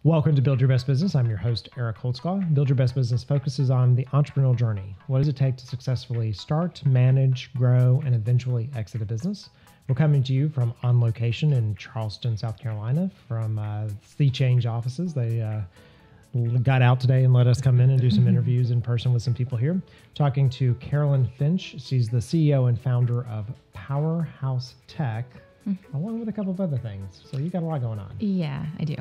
Welcome to Build Your Best Business. I'm your host, Eric Holtzclaw. Build Your Best Business focuses on the entrepreneurial journey. What does it take to successfully start, manage, grow, and eventually exit a business? We're coming to you from on location in Charleston, South Carolina, from Sea Change offices. They got out today and let us come in and do some interviews in person with some people here. Talking to Carolyn Finch. She's the CEO and founder of PowerHouse Tech, along with a couple of other things. So you got a lot going on. Yeah, I do.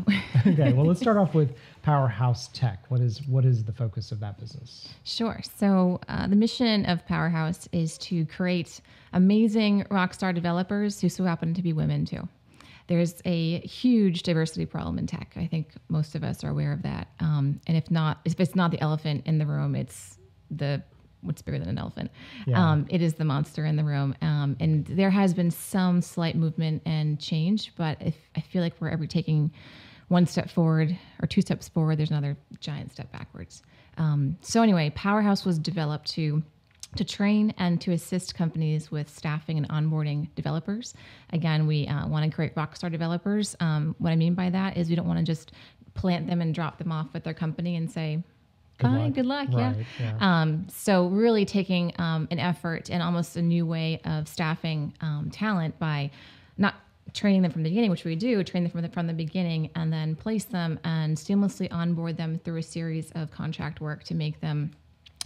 Okay, well, let's start off with PowerHouse Tech. What is the focus of that business? Sure. So the mission of PowerHouse is to create amazing rockstar developers who so happen to be women too. There's a huge diversity problem in tech. I think most of us are aware of that. And if it's not the elephant in the room, it's what's bigger than an elephant. Yeah. It is the monster in the room. And there has been some slight movement and change, but I feel like we're every taking one step forward or two steps forward, there's another giant step backwards. So anyway, PowerHouse was developed to train and to assist companies with staffing and onboarding developers. Again, we want to create rockstar developers. What I mean by that is we don't want to just plant them and drop them off with their company and say, good luck. Right, yeah. So really taking an effort and almost a new way of staffing talent by not training them from the beginning, which we do, train them from the beginning, and then place them and seamlessly onboard them through a series of contract work to make them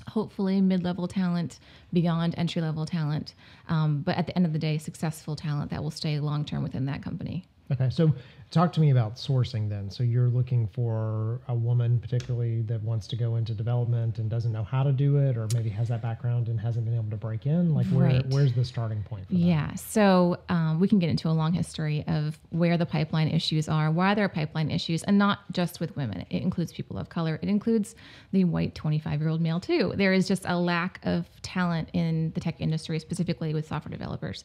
hopefully mid-level talent, beyond entry-level talent, but at the end of the day, successful talent that will stay long-term within that company. Okay, so talk to me about sourcing then. So you're looking for a woman particularly that wants to go into development and doesn't know how to do it, or maybe has that background and hasn't been able to break in. Like where's the starting point for that? Yeah, so we can get into a long history of where the pipeline issues are, why there are pipeline issues, and not just with women. It includes people of color. It includes the white 25-year-old male too. There is just a lack of talent in the tech industry, specifically with software developers.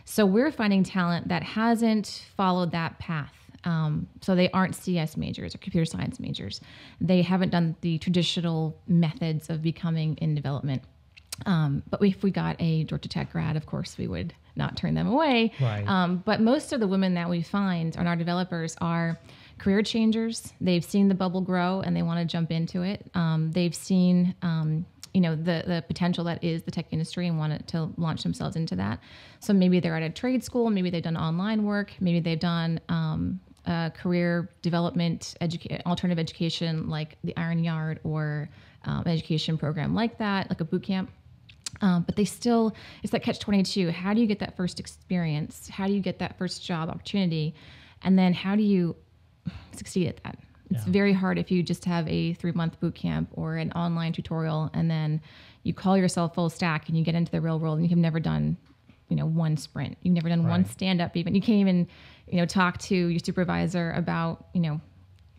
So we're finding talent that hasn't followed that path. So they aren't CS majors or computer science majors. They haven't done the traditional methods of becoming in development. But if we got a Georgia Tech grad, of course, we would not turn them away. Right. But most of the women that we find on our developers are career changers. They've seen the bubble grow and they want to jump into it. They've seen the potential that is the tech industry and wanted to launch themselves into that. So maybe they're at a trade school, maybe they've done online work, maybe they've done career development, alternative education like the Iron Yard or an education program like that, like a boot camp. But they still, it's that catch-22. How do you get that first experience? How do you get that first job opportunity? And then how do you succeed at that? It's very hard if you just have a 3-month boot camp or an online tutorial and then you call yourself full stack and you get into the real world and you've never done, one sprint. You've never done one stand-up even. You can't even, talk to your supervisor about,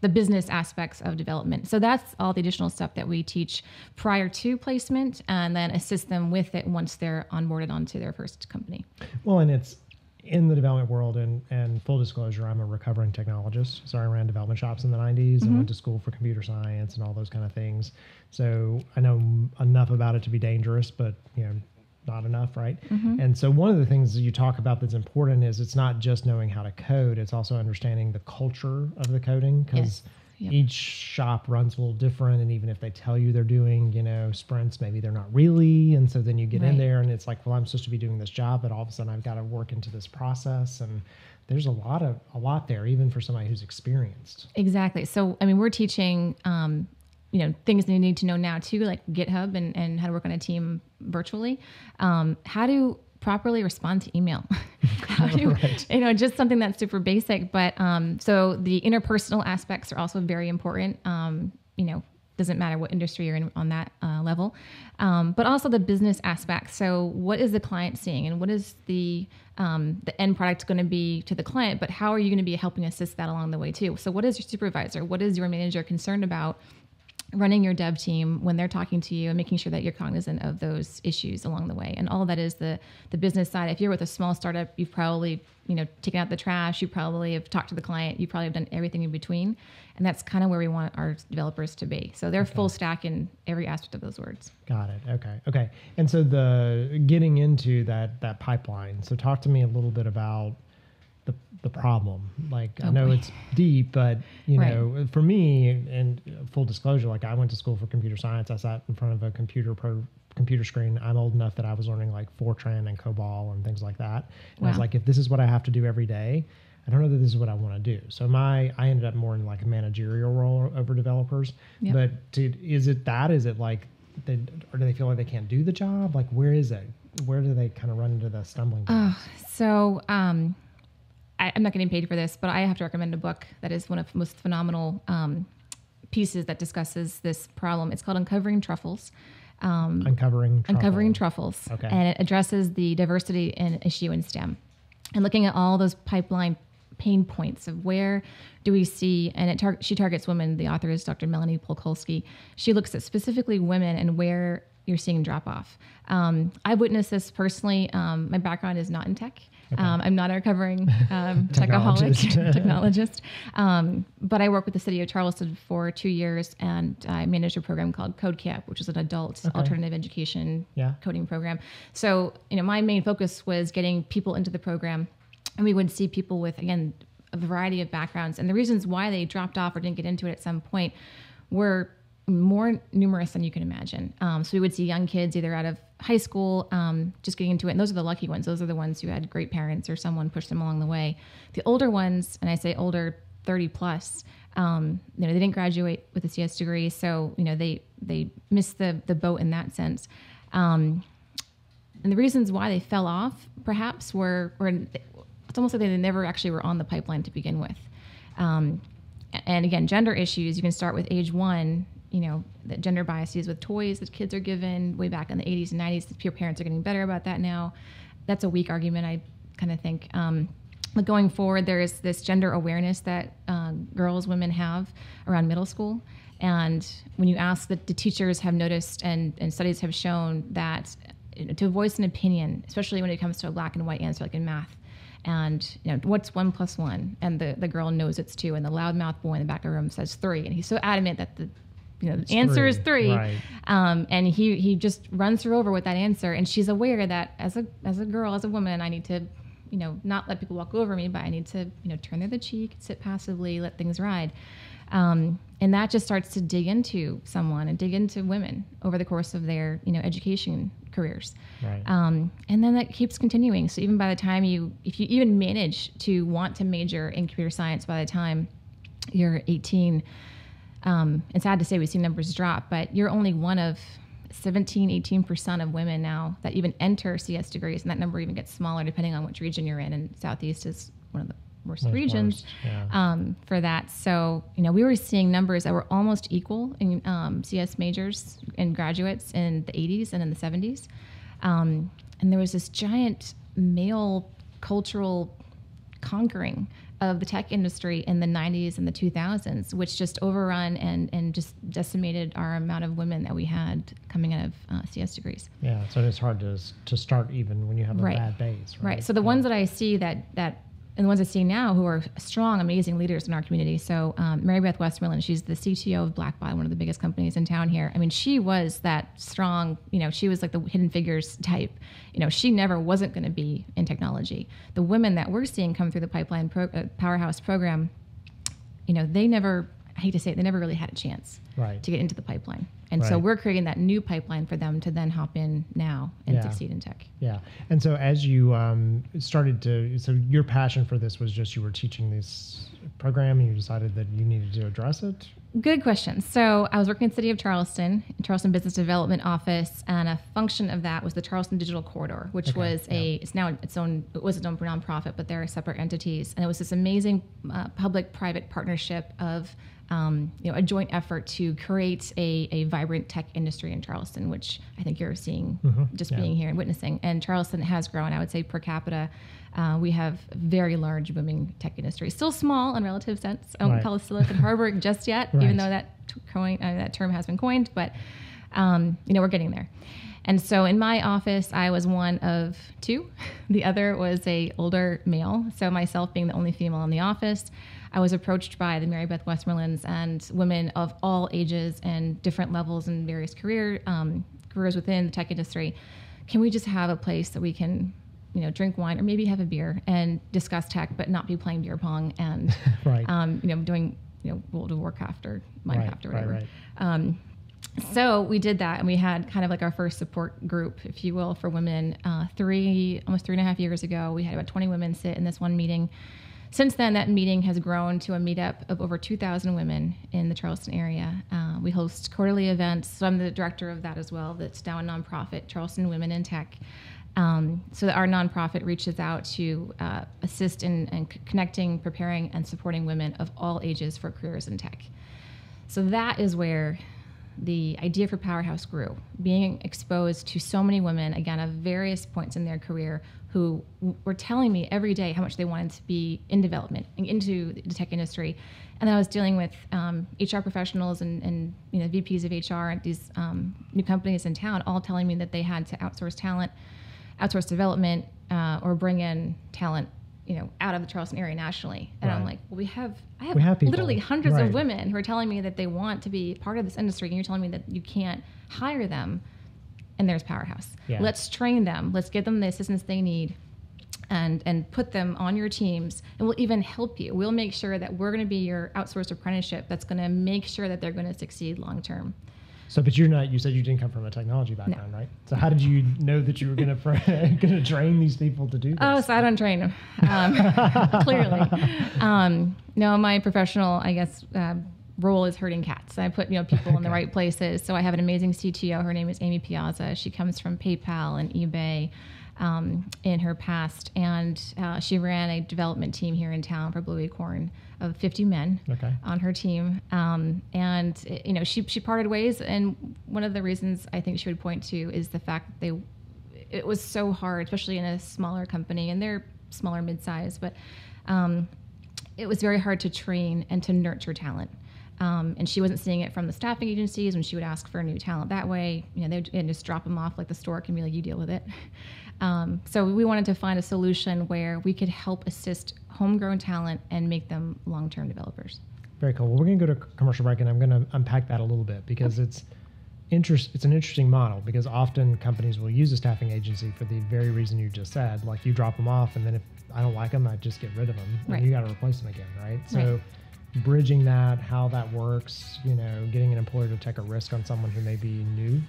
the business aspects of development. So that's all the additional stuff that we teach prior to placement and then assist them with it once they're onboarded onto their first company. Well, and it's in the development world, and full disclosure, I'm a recovering technologist. So I ran development shops in the 90s and went to school for computer science and all those kind of things. So I know enough about it to be dangerous, but not enough, right? And so one of the things that you talk about that's important is it's not just knowing how to code, it's also understanding the culture of the coding, because each shop runs a little different, and even if they tell you they're doing, sprints, maybe they're not really, and so then you get in there and it's like, well, I'm supposed to be doing this job, but all of a sudden I've got to work into this process, and there's a lot there, even for somebody who's experienced. Exactly. So, we're teaching things they need to know now too, like GitHub and how to work on a team virtually, how to properly respond to email, how to, just something that's super basic. But so the interpersonal aspects are also very important. Doesn't matter what industry you're in on that level, but also the business aspects. So what is the client seeing, and what is the end product going to be to the client? But how are you going to be helping assist that along the way too? So what is your supervisor? What is your manager concerned about running your dev team when they're talking to you and making sure that you're cognizant of those issues along the way? And all of that is the business side. If you're with a small startup, you've probably, taken out the trash. You probably have talked to the client. You probably have done everything in between. And that's kind of where we want our developers to be. So they're full stack in every aspect of those words. Got it. Okay. And so the getting into that pipeline. So talk to me a little bit about the problem. Like, I Oh, know boy. it's deep, but you Right. know, for me, and full disclosure, like I went to school for computer science. I sat in front of a computer screen. I'm old enough that I was learning like Fortran and COBOL and things like that. And I was Wow. like, if this is what I have to do every day, I don't know that this is what I want to do. So I ended up more in like a managerial role over developers. Yep. But is it that? Is it like, or do they feel like they can't do the job? Like, where is it? Where do they kind of run into the stumbling blocks? So I'm not getting paid for this, but I have to recommend a book that is one of the most phenomenal pieces that discusses this problem. It's called Uncovering Truffles. Okay. And it addresses the diversity issue in STEM and looking at all those pipeline pain points of where do we see, and she targets women. The author is Dr. Melanie Polkolsky. She looks at specifically women and where you're seeing drop off. I've witnessed this personally. My background is not in tech. Okay. I'm not a recovering technologist. But I work with the city of Charleston for 2 years, and I managed a program called Code Camp, which is an adult alternative education coding program. So, you know, my main focus was getting people into the program, and we would see people with, again, a variety of backgrounds. And the reasons why they dropped off or didn't get into it at some point were more numerous than you can imagine. So we would see young kids either out of high school, just getting into it. And those are the lucky ones. Those are the ones who had great parents or someone pushed them along the way. The older ones, and I say older, 30 plus, you know, they didn't graduate with a CS degree. So, you know, they missed the boat in that sense. And the reasons why they fell off perhaps were it's almost like they never actually were on the pipeline to begin with. And again, gender issues, you can start with age 1. You know, the gender biases with toys that kids are given way back in the 80s and 90s. Your parents are getting better about that now. That's a weak argument, I kind of think. But going forward, there is this gender awareness that women have around middle school. And when you ask that, the teachers have noticed, and studies have shown that, you know, to voice an opinion, especially when it comes to a black and white answer, like in math, and, you know, what's 1 + 1? And the girl knows it's 2, and the loudmouth boy in the back of the room says 3. And he's so adamant that the answer is 3. Right. And he just runs her over with that answer. And she's aware that as a girl, as a woman, I need to, you know, not let people walk over me, but I need to, you know, turn the other cheek, sit passively, let things ride. And that just starts to dig into someone and dig into women over the course of their, you know, education careers. Right. And then that keeps continuing. So even by the time if you even manage to want to major in computer science by the time you're 18, it's sad to say we've seen numbers drop, but you're only one of 18% of women now that even enter CS degrees, and that number even gets smaller depending on which region you're in, and Southeast is one of the worst regions for that. So, you know, we were seeing numbers that were almost equal in CS majors and graduates in the 80s and in the 70s. And there was this giant male cultural conquering of the tech industry in the 90s and the 2000s, which just overrun and just decimated our amount of women that we had coming out of CS degrees. Yeah, so it's hard to start even when you have a bad base. Right. So the ones that I see that and the ones I see now who are strong, amazing leaders in our community. So Mary Beth Westmoreland, she's the CTO of Blackbot, one of the biggest companies in town here. I mean, she was that strong, you know, she was like the hidden figures type. You know, she never wasn't going to be in technology. The women that we're seeing come through the pipeline PowerHouse program, you know, they never, I hate to say it, they never really had a chance to get into the pipeline. And so we're creating that new pipeline for them to then hop in now and succeed in tech. Yeah. And so as you so your passion for this was just you were teaching this program and you decided that you needed to address it? Good question. So I was working in the city of Charleston Business Development Office, and a function of that was the Charleston Digital Corridor, which was it was its own nonprofit, but they're separate entities. And it was this amazing public-private partnership of you know, a joint effort to create a vibrant tech industry in Charleston, which I think you're seeing being here and witnessing. And Charleston has grown, I would say, per capita. We have a very large booming tech industry. Still small in relative sense. I won't call it Silicon Harbor just yet, even though that term has been coined. But, you know, we're getting there. And so in my office, I was one of 2. The other was a older male. So myself being the only female in the office, I was approached by the Mary Beth Westmorelands and women of all ages and different levels and various careers within the tech industry. Can we just have a place that we can, drink wine or maybe have a beer and discuss tech, but not be playing beer pong and, right. Doing, World of Warcraft or Minecraft or whatever. Right. So we did that, and we had kind of like our first support group, if you will, for women. Almost 3.5 years ago, we had about 20 women sit in this one meeting. Since then, that meeting has grown to a meetup of over 2,000 women in the Charleston area. We host quarterly events. So I'm the director of that as well. That's now a nonprofit, Charleston Women in Tech. So that our nonprofit reaches out to assist in connecting, preparing, and supporting women of all ages for careers in tech. So that is where the idea for PowerHouse grew, being exposed to so many women, again, at various points in their career, who were telling me every day how much they wanted to be in development, into the tech industry. And then I was dealing with HR professionals and VPs of HR at these new companies in town, all telling me that they had to outsource talent, outsource development, or bring in talent, out of the Charleston area nationally. And right. I'm like, well, I have people. literally hundreds right. of women who are telling me that they want to be part of this industry, and you're telling me that you can't hire them. And there's PowerHouse. Yeah. Let's train them. Let's give them the assistance they need, and put them on your teams. And we'll even help you. We'll make sure that we're going to be your outsourced apprenticeship that's going to make sure that they're going to succeed long term. So, but you said you didn't come from a technology background, No. right? So how did you know that you were going to train these people to do this? Oh, so I don't train them, clearly. No, my professional, role is herding cats. I put people in the right places. So I have an amazing CTO. Her name is Amy Piazza. She comes from PayPal and eBay in her past, and she ran a development team here in town for Blue Acorn of 50 men on her team. She parted ways, and one of the reasons I think she would point to is the fact that it was so hard, especially in a smaller company, and they're smaller mid-size, but it was very hard to train and to nurture talent. And she wasn't seeing it from the staffing agencies when she would ask for new talent that way. They'd just drop them off like the store can be like, you deal with it. So we wanted to find a solution where we could help assist homegrown talent and make them long-term developers. Very cool. Well, we're going to go to commercial break, and I'm going to unpack that a little bit because it's an interesting model, because often companies will use a staffing agency for the very reason you just said. Like, you drop them off, and then if I don't like them, I just get rid of them. Right. And you got to replace them again, right? So bridging that, how that works, getting an employer to take a risk on someone who may be new,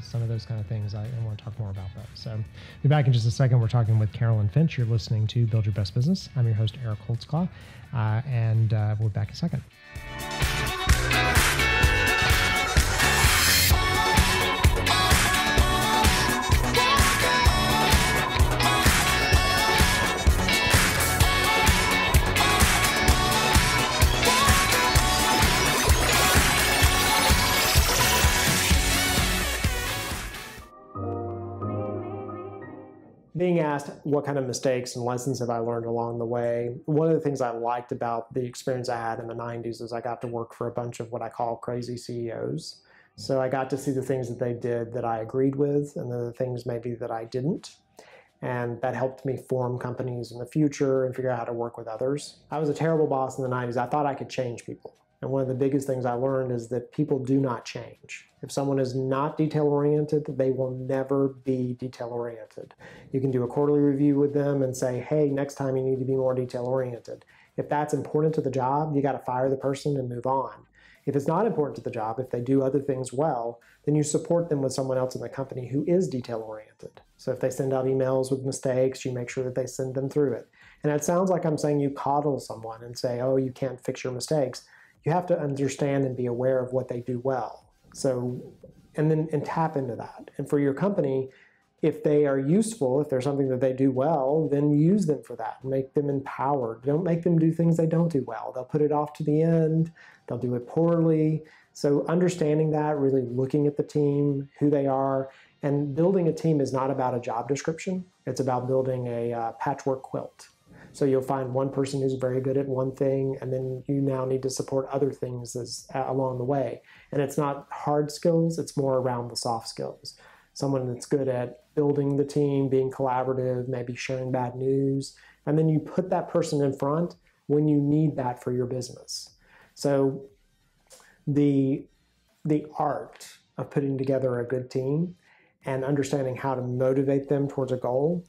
some of those kind of things. I want to talk more about that. So be back in just a second. We're talking with Carolyn Finch. You're listening to Build Your Best Business. I'm your host, Eric Holtzclaw, and we'll be back in a second. Being asked what kind of mistakes and lessons have I learned along the way, one of the things I liked about the experience I had in the 90s is I got to work for a bunch of what I call crazy CEOs. So I got to see the things that they did that I agreed with, and the things maybe that I didn't. And that helped me form companies in the future and figure out how to work with others. I was a terrible boss in the 90s. I thought I could change people. And one of the biggest things I learned is that people do not change. If someone is not detail-oriented, they will never be detail-oriented. You can do a quarterly review with them and say, hey, next time you need to be more detail-oriented. If that's important to the job, you got to fire the person and move on. If it's not important to the job, if they do other things well, then you support them with someone else in the company who is detail-oriented. So if they send out emails with mistakes, you make sure that they send them through it. And it sounds like I'm saying you coddle someone and say, oh, you can't fix your mistakes. You have to understand and be aware of what they do well. So, and tap into that. And for your company, if they are useful, if there's something that they do well, then use them for that. Make them empowered. Don't make them do things they don't do well. They'll put it off to the end. They'll do it poorly. So understanding that, really looking at the team, who they are, and building a team is not about a job description. It's about building a patchwork quilt. So you'll find one person who's very good at one thing, and then you now need to support other things along the way. And it's not hard skills, it's more around the soft skills. Someone that's good at building the team, being collaborative, maybe sharing bad news, and then you put that person in front when you need that for your business. So the art of putting together a good team and understanding how to motivate them towards a goal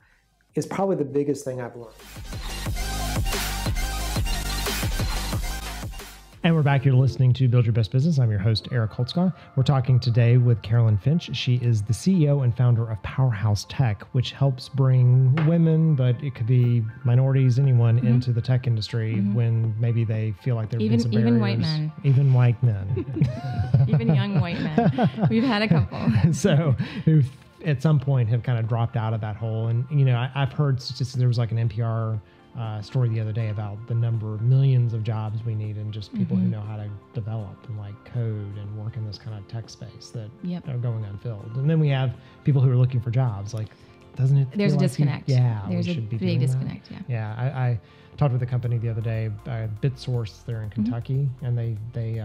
is probably the biggest thing I've learned. And we're back here listening to Build Your Best Business. I'm your host, Eric Holtzclaw. We're talking today with Carolyn Finch. She is the CEO and founder of PowerHouse Tech, which helps bring women, but it could be minorities, anyone, into the tech industry when maybe they feel like there have been some barriers. Even white men. Even white men. Even young white men. We've had a couple. So who at some point have kind of dropped out of that hole. And, you know, I've heard statistics. There was like an NPR story the other day about the number of millions of jobs we need and just people who know how to develop and like code and work in this kind of tech space that are going unfilled. And then we have people who are looking for jobs. Like, doesn't it? There's a like disconnect. There's a big disconnect. Yeah. I talked with a company the other day, BitSource. They're in Kentucky, and they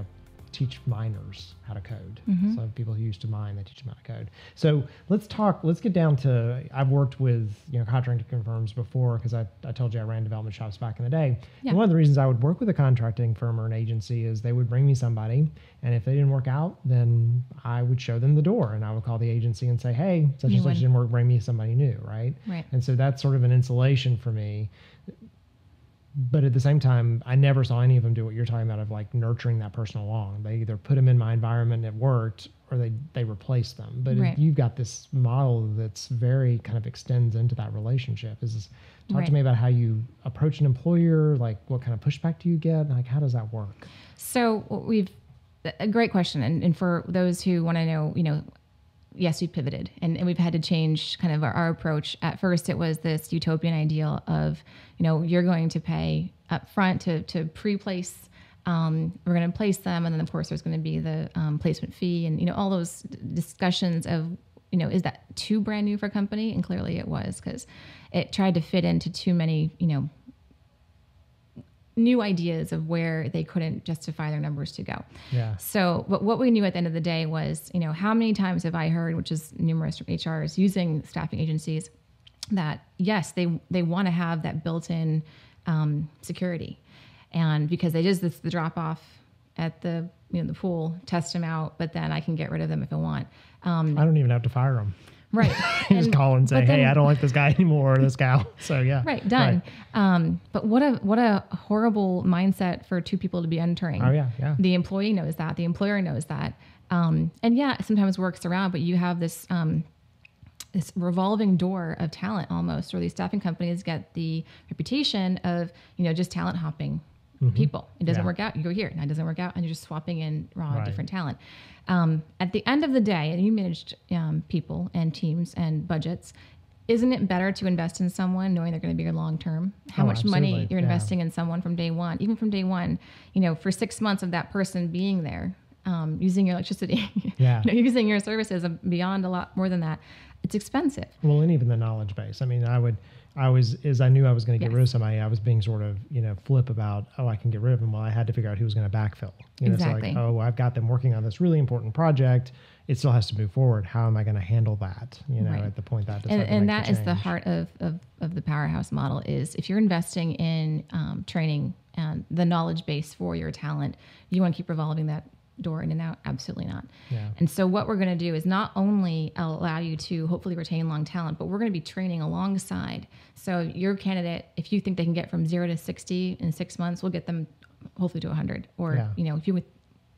teach miners how to code. So people who used to mine, they teach them how to code. So let's get down to, I've worked with, contracting firms before, because I told you I ran development shops back in the day. And one of the reasons I would work with a contracting firm or an agency is they would bring me somebody, and if they didn't work out, then I would show them the door, and I would call the agency and say, hey, such and such didn't work, bring me somebody new, right? And so that's sort of an insulation for me. But at the same time, I never saw any of them do what you're talking about of like nurturing that person along. They either put them in my environment and it worked, or they replaced them. But if you've got this model that's very kind of extends into that relationship. Talk to me about how you approach an employer, like what kind of pushback do you get? Like, how does that work? So a great question. And for those who want to know, yes, we've pivoted and we've had to change kind of our approach. At first, it was this utopian ideal of, you're going to pay up front to pre-place. We're going to place them. And then, of course, there's going to be the placement fee and, all those discussions of, is that too brand new for a company? And clearly it was, because it tried to fit into too many, new ideas of where they couldn't justify their numbers to go. So, but what we knew at the end of the day was, how many times have I heard, which is numerous from HRs using staffing agencies, that yes, they want to have that built-in security, and because they just the drop off at the the pool, test them out, but then I can get rid of them if I want. I don't even have to fire them. Right. You just call and say, hey, I don't like this guy anymore, or this gal. So yeah. Right. Done. Right. But what a horrible mindset for two people to be entering. Oh yeah. The employee knows that. The employer knows that. And yeah, sometimes works around, but you have this, this revolving door of talent almost, or these staffing companies get the reputation of, just talent hopping people. It doesn't work out, you go here. And it doesn't work out, and you're just swapping in different talent. At the end of the day, and you managed people and teams and budgets, isn't it better to invest in someone knowing they're going to be here long term? How much money you're investing in someone from day one, even from day one, for 6 months of that person being there, using your electricity, using your services beyond a lot more than that. It's expensive. Well, and even the knowledge base. I mean, as I knew I was going to get rid of somebody, I was being sort of, flip about, I can get rid of them. Well, I had to figure out who was going to backfill. Exactly. So like, I've got them working on this really important project. It still has to move forward. How am I going to handle that? At the point that and that is the heart of the PowerHouse model. Is if you're investing in training and the knowledge base for your talent, you want to keep revolving that door in and out? Absolutely not. And so what we're going to do is not only allow you to hopefully retain long talent, but we're going to be training alongside. So your candidate, if you think they can get from 0 to 60 in 6 months, we'll get them hopefully to 100. Or if you would,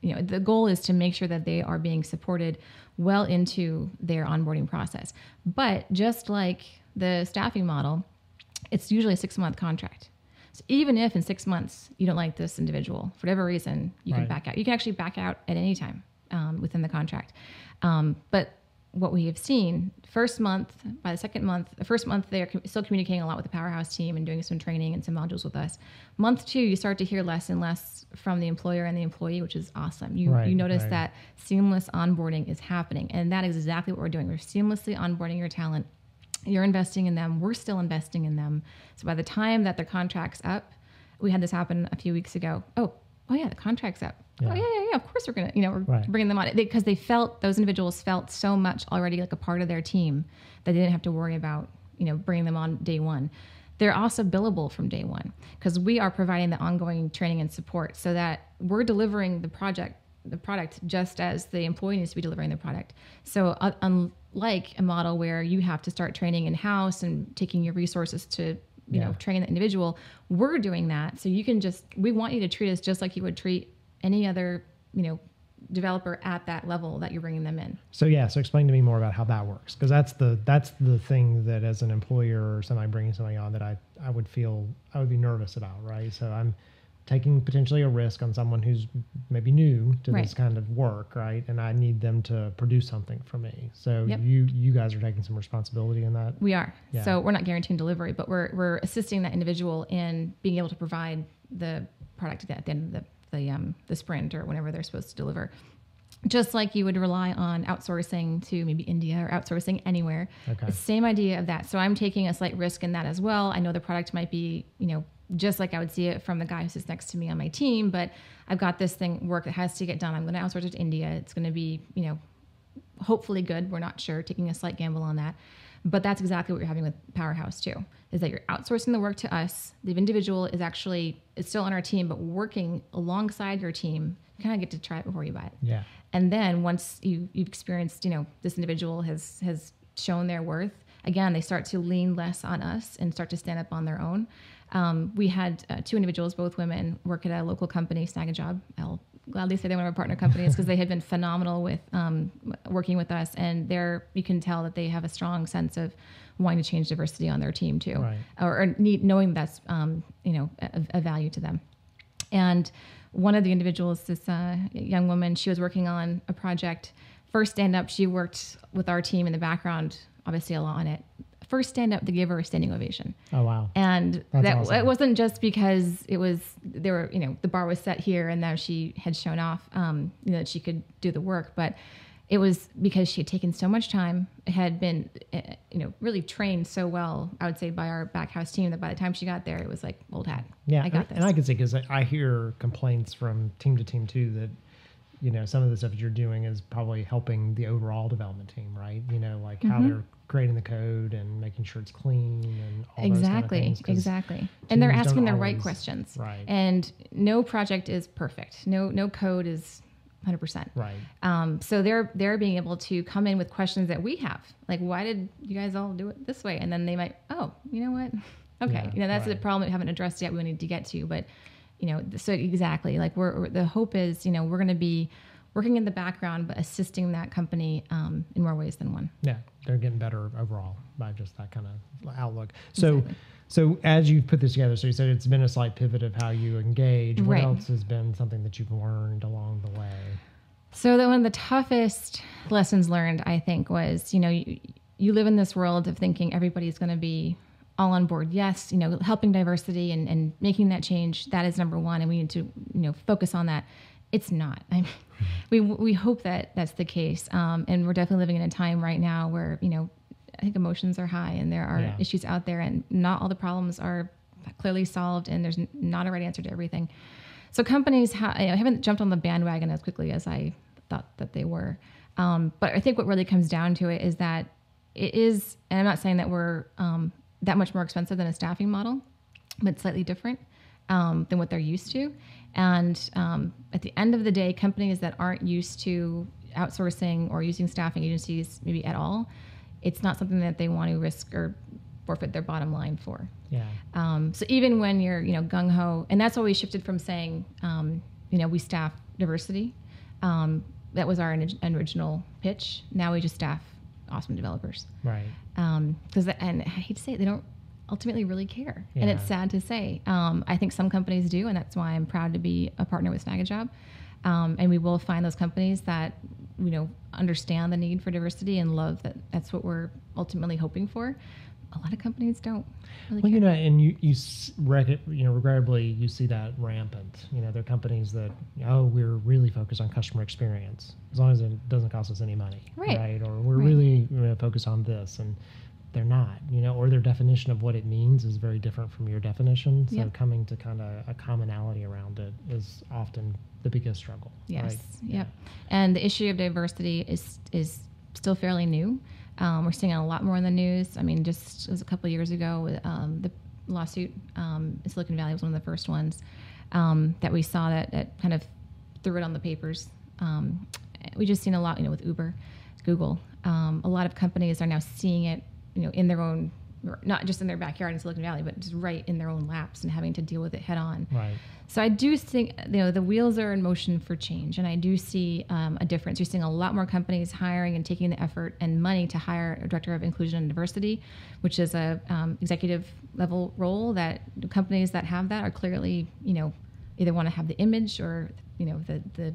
the goal is to make sure that they are being supported well into their onboarding process. But just like the staffing model, it's usually a 6-month contract. So even if in 6 months you don't like this individual, for whatever reason, you can back out. You can actually back out at any time within the contract. But what we have seen, first month, by the second month, the first month they're still communicating a lot with the PowerHouse team and doing some training and some modules with us. Month 2, you start to hear less and less from the employer and the employee, which is awesome. You notice that seamless onboarding is happening. And that is exactly what we're doing. We're seamlessly onboarding your talent. You're investing in them. We're still investing in them. So by the time that their contract's up, we had this happen a few weeks ago. Oh yeah, the contract's up. Oh yeah. Of course we're gonna, we're bringing them on because those individuals felt so much already like a part of their team that they didn't have to worry about, bringing them on day one. They're also billable from day one because we are providing the ongoing training and support so that we're delivering the project the product just as the employee needs to be delivering the product. So unlike a model where you have to start training in-house and taking your resources to you know, train the individual, we're doing that. So you can we want you to treat us just like you would treat any other, you know, developer at that level that you're bringing them in. So so explain to me more about how that works, because that's the thing that as an employer or somebody bringing somebody on that I would be nervous about, right? So I'm taking potentially a risk on someone who's maybe new to this kind of work, right? And I need them to produce something for me. So you guys are taking some responsibility in that. We are. Yeah. So we're not guaranteeing delivery, but we're assisting that individual in being able to provide the product at the end of the sprint or whenever they're supposed to deliver. Just like you would rely on outsourcing to maybe India or outsourcing anywhere. Okay. It's the same idea of that. So I'm taking a slight risk in that as well. I know the product might be, you know, just like I would see it from the guy who sits next to me on my team, but I've got this work that has to get done. I'm going to outsource it to India. It's going to be, you know, hopefully good. We're not sure, taking a slight gamble on that. But that's exactly what you're having with PowerHouse too, is that you're outsourcing the work to us. The individual is still on our team, but working alongside your team. You kind of get to try it before you buy it. Yeah. And then once you've experienced, you know, this individual has shown their worth, again, they start to lean less on us and start to stand up on their own. We had 2 individuals, both women, work at a local company, Snag a Job. I'll gladly say they're one of our partner companies because they had been phenomenal with working with us. And you can tell that they have a strong sense of wanting to change diversity on their team too, right. or knowing that's you know, a value to them. And one of the individuals, this young woman, she was working on a project. First stand up, she worked with our team in the background, obviously a lot on it. First stand up, they gave her a standing ovation. Oh wow! And that's awesome. It wasn't just because the bar was set here and now she had shown off, that she could do the work, but it was because she had taken so much time, had been, really trained so well, I would say, by our back house team, that by the time she got there, it was like old hat. Yeah, I got this. And I can see, because I hear complaints from team to team too that, you know, some of the stuff that you're doing is probably helping the overall development team, right? You know, like how they're creating the code and making sure it's clean and all those kind of things. Exactly. And they're asking the right questions. Right. And no project is perfect. No code is 100%. Right. So they're being able to come in with questions that we have, like, why did you guys all do it this way? And then they might, you know what? Okay. Yeah, that's the problem that we haven't addressed yet. We need to get to, but so exactly, like the hope is, we're going to be working in the background, but assisting that company in more ways than one. Yeah, they're getting better overall by just that kind of outlook. So, exactly. So as you put this together, so you said it's been a slight pivot of how you engage. What else has been something that you've learned along the way? So one of the toughest lessons learned, I think, was, you live in this world of thinking everybody's going to be all on board. Yes, helping diversity and making that change, that is number one, and we need to, focus on that. It's not. We hope that that's the case, and we're definitely living in a time right now where, I think emotions are high and there are issues out there, and not all the problems are clearly solved, and there's not a right answer to everything. So companies haven't jumped on the bandwagon as quickly as I thought that they were. But I think what really comes down to it is that it is, and I'm not saying that we're that much more expensive than a staffing model, but slightly different than what they're used to. And at the end of the day, companies that aren't used to outsourcing or using staffing agencies maybe at all, it's not something that they want to risk or forfeit their bottom line for. Yeah. So even when you're, gung-ho, and that's why we shifted from saying, we staff diversity. That was our original pitch. Now we just staff awesome developers. Right. And I hate to say it, they don't ultimately really care. Yeah. And it's sad to say. I think some companies do, and that's why I'm proud to be a partner with Snag a Job. And we will find those companies that, understand the need for diversity and love that. That's what we're ultimately hoping for. A lot of companies don't really care. And you regrettably, you see that rampant. There are companies that, we're really focused on customer experience, as long as it doesn't cost us any money, right? Or we're really focused on this, and they're not, or their definition of what it means is very different from your definition. So coming to kind of a commonality around it is often the biggest struggle. Yes. Right? Yep. And the issue of diversity is still fairly new. We're seeing a lot more in the news. I mean, just it was a couple of years ago, the lawsuit in Silicon Valley was one of the first ones that we saw that kind of threw it on the papers. we just seen a lot, with Uber, Google. A lot of companies are now seeing it, in their own, not just in their backyard in Silicon Valley, but just right in their own laps and having to deal with it head on. Right. So I do think, the wheels are in motion for change, and I do see a difference. You're seeing a lot more companies hiring and taking the effort and money to hire a director of inclusion and diversity, which is a executive level role that companies that have that are clearly, either want to have the image or, the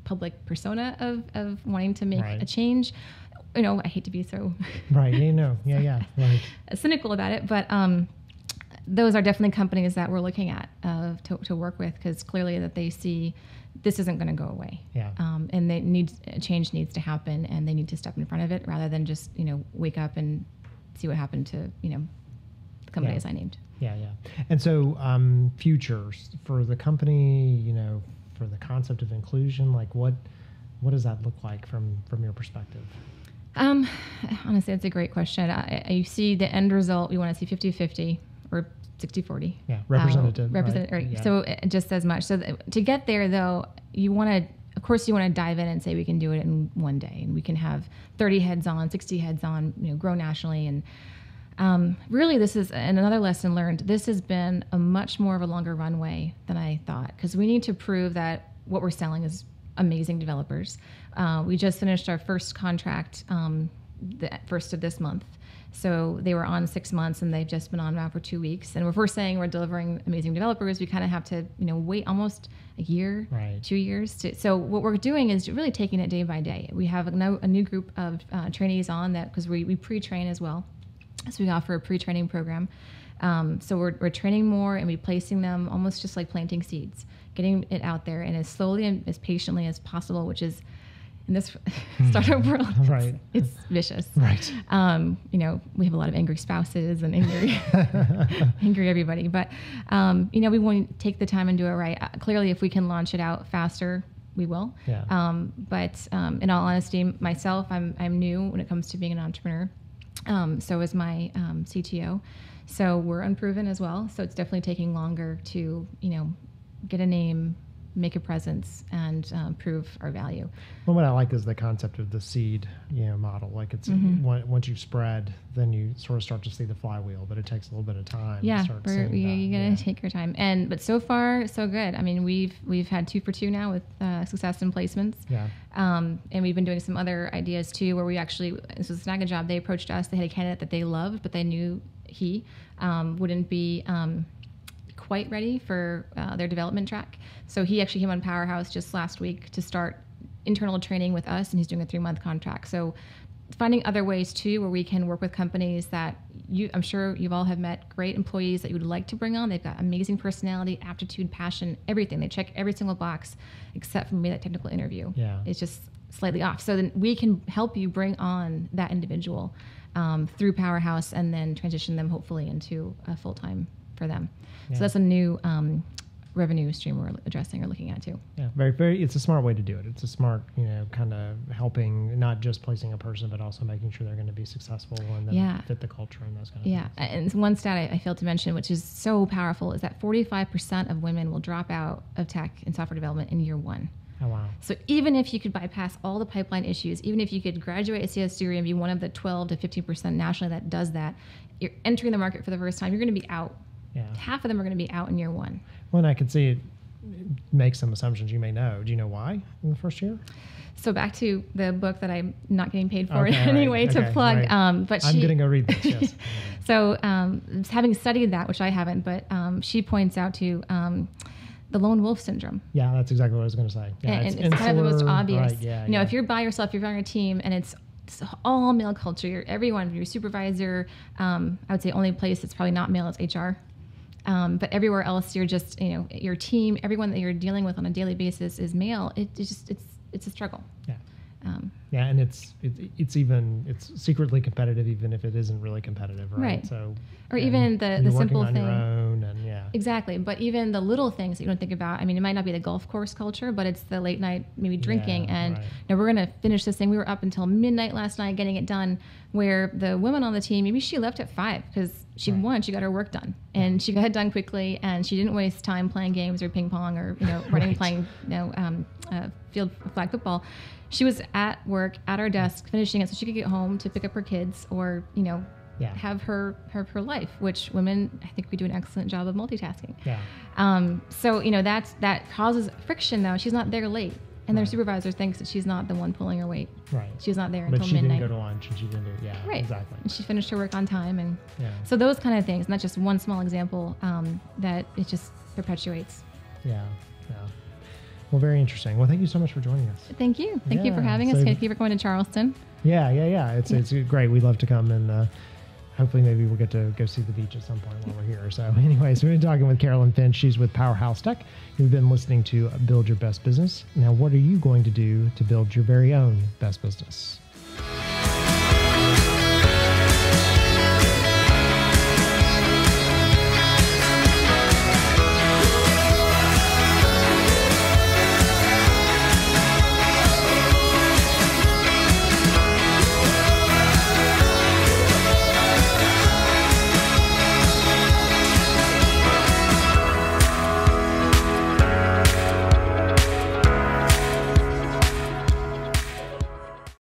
public persona of wanting to make right. a change. I hate to be so right. Yeah. Right. cynical about it, but those are definitely companies that we're looking at to work with, because clearly that they see this isn't going to go away. Yeah. And change needs to happen, and they need to step in front of it rather than just wake up and see what happened to the companies I named. Yeah. And so futures for the company, for the concept of inclusion, like what does that look like from your perspective? Honestly, that's a great question. You see the end result, we want to see 50-50 or 60-40. Yeah, representative. Right. Yeah. So just as much. So to get there, though, you want to dive in and say we can do it in one day, and we can have 30 heads on, 60 heads on, grow nationally. And really, this is another lesson learned. This has been a much more of a longer runway than I thought, because we need to prove that what we're selling is amazing developers. We just finished our first contract the first of this month. So they were on 6 months, and they've just been on now for 2 weeks. And if we're saying we're delivering amazing developers, we kind of have to, wait almost a year, right. 2 years. So what we're doing is really taking it day by day. We have a new group of trainees on that, because we pre-train as well. So we offer a pre-training program. So we're training more, and we're placing them almost just like planting seeds, getting it out there, and as slowly and as patiently as possible, which is, in this startup world, right. it's vicious. Right. We have a lot of angry spouses and angry everybody. But, we want to take the time and do it right. Clearly, if we can launch it out faster, we will. Yeah. But in all honesty, myself, I'm new when it comes to being an entrepreneur. So is my CTO. So we're unproven as well. So it's definitely taking longer to, get a name, make a presence, and prove our value. Well, what I like is the concept of the seed, model. Like it's once you spread, then you sort of start to see the flywheel, but it takes a little bit of time. Yeah, to start seeing you gotta take your time. But so far, so good. I mean, we've had 2 for 2 now with success in placements. Yeah. And we've been doing some other ideas too, where we actually, this was Snag a Job. They approached us. They had a candidate that they loved, but they knew he wouldn't be quite ready for their development track. So he actually came on PowerHouse just last week to start internal training with us, and he's doing a 3-month contract. So finding other ways too, where we can work with companies that I'm sure you've all have met great employees that you would like to bring on. They've got amazing personality, aptitude, passion, everything. They check every single box except for maybe that technical interview. Yeah. It's just slightly off. So then we can help you bring on that individual through PowerHouse, and then transition them hopefully into a full-time for them. Yeah. So that's a new revenue stream we're addressing or looking at too. Yeah, very, very. It's a smart way to do it. It's a smart, kind of helping, not just placing a person, but also making sure they're going to be successful and then fit the culture and those kind of things. Yeah, and one stat I failed to mention, which is so powerful, is that 45% of women will drop out of tech and software development in year 1. Oh, wow. So even if you could bypass all the pipeline issues, even if you could graduate a CS degree and be one of the 12 to 15% nationally that does that, you're entering the market for the first time, you're going to be out. Yeah. Half of them are going to be out in year 1. Well, and I can see it makes some assumptions you may know. Do you know why in the first year? So back to the book that I'm not getting paid for anyway to plug. Right. But I'm going to go read this, yes. So having studied that, which I haven't, but she points out to the lone wolf syndrome. Yeah, that's exactly what I was going to say. Yeah, and it's kind of the most obvious. Right, yeah, if you're by yourself, you're on a team, and it's all male culture. Everyone, your supervisor, I would say only place that's probably not male is HR. But everywhere else, you're just, your team, everyone that you're dealing with on a daily basis is male. It's a struggle. Yeah. And it's secretly competitive, even if it isn't really competitive, right? Right. So, or even the simple thing. On your own Yeah. Exactly. But even the little things that you don't think about, I mean, it might not be the golf course culture, but it's the late night maybe drinking. Yeah, and right. now we're going to finish this thing. We were up until midnight last night getting it done, where the woman on the team, maybe she left at 5 because she won. She got her work done. And she got it done quickly, and she didn't waste time playing games or ping pong or, running, playing, field flag football. She was at work, at her desk, finishing it so she could get home to pick up her kids or, have her life, which women, I think we do an excellent job of multitasking. Yeah. So, that causes friction though. She's not there late. And their supervisor thinks that she's not the one pulling her weight. Right. She's not there but until she midnight. didn't go to lunch and she didn't do Right. Exactly. And she finished her work on time. And Yeah. so those kind of things. And that's just one small example that it just perpetuates. Yeah. Yeah. Well, very interesting. Well, thank you so much for joining us. Thank you. Thank you for having us. Thank you for coming to Charleston. Yeah. It's great. We'd love to come and hopefully maybe we'll get to go see the beach at some point while we're here. So anyways, we've been talking with Carolyn Finch. She's with PowerHouse Tech. You've been listening to Build Your Best Business. Now, what are you going to do to build your very own best business?